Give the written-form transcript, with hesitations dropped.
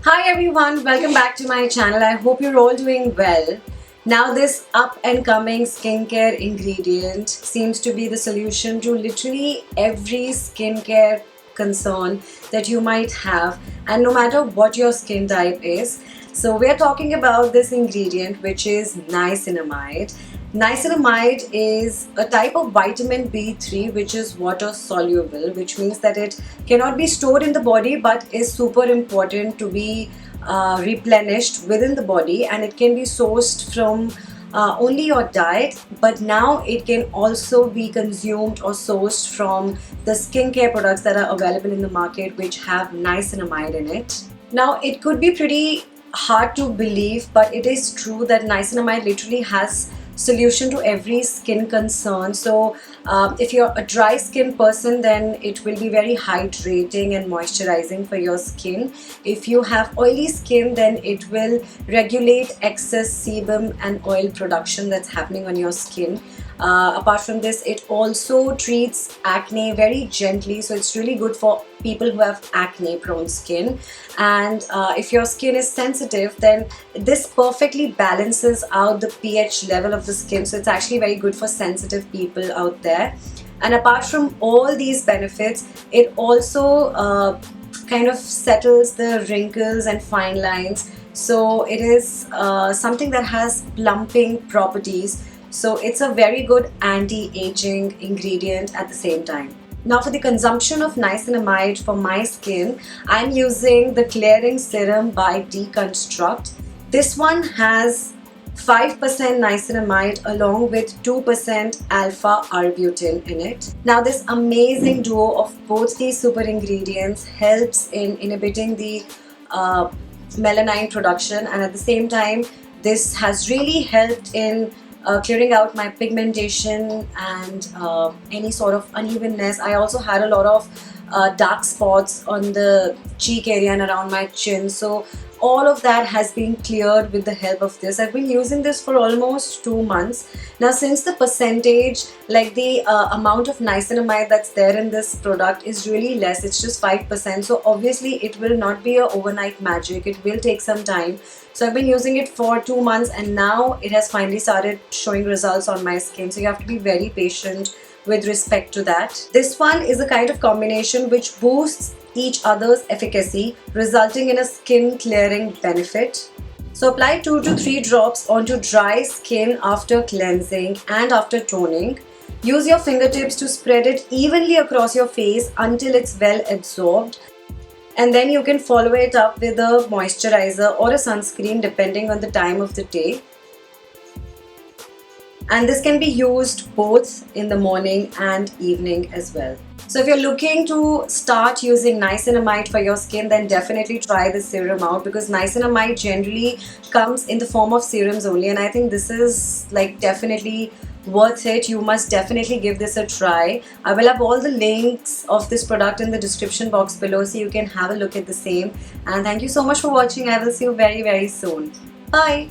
Hi everyone, welcome back to my channel. I hope you're all doing well. Now this up and coming skincare ingredient seems to be the solution to literally every skincare concern that you might have, and no matter what your skin type is. So we're talking about this ingredient, which is niacinamide. Niacinamide is a type of vitamin B3 which is water soluble, which means that it cannot be stored in the body but is super important to be replenished within the body, and it can be sourced from only your diet, but now it can also be consumed or sourced from the skincare products that are available in the market which have niacinamide in it. Now it could be pretty hard to believe, but it is true that niacinamide literally has solution to every skin concern. So if you're a dry skin person, then it will be very hydrating and moisturizing for your skin. If you have oily skin, then it will regulate excess sebum and oil production that's happening on your skin. Apart from this, it also treats acne very gently, so it's really good for people who have acne prone skin. And if your skin is sensitive, then this perfectly balances out the pH level of the skin, so it's actually very good for sensitive people out there. And apart from all these benefits, it also kind of settles the wrinkles and fine lines, so it is something that has plumping properties. So it's a very good anti-aging ingredient at the same time. Now for the consumption of niacinamide for my skin, I'm using the Clearing Serum by Deconstruct. This one has 5% niacinamide along with 2% alpha arbutin in it. Now this amazing duo of both these super ingredients helps in inhibiting the melanin production, and at the same time this has really helped in clearing out my pigmentation and any sort of unevenness. I also had a lot of dark spots on the cheek area and around my chin, so all of that has been cleared with the help of this. I've been using this for almost 2 months. Now since the percentage, like the amount of niacinamide that's there in this product is really less, it's just 5%, so obviously it will not be a overnight magic, it will take some time. So I've been using it for 2 months and now it has finally started showing results on my skin, so you have to be very patient with respect to that. This one is a kind of combination which boosts each other's efficacy, resulting in a skin clearing benefit. So apply 2 to 3 drops onto dry skin after cleansing and after toning. Use your fingertips to spread it evenly across your face until it's well absorbed. And then you can follow it up with a moisturizer or a sunscreen depending on the time of the day. And this can be used both in the morning and evening as well. So if you're looking to start using niacinamide for your skin, then definitely try this serum out, because niacinamide generally comes in the form of serums only, and I think this is like definitely worth it. You must definitely give this a try. I will have all the links of this product in the description box below so you can have a look at the same. And thank you so much for watching. I will see you very soon. Bye.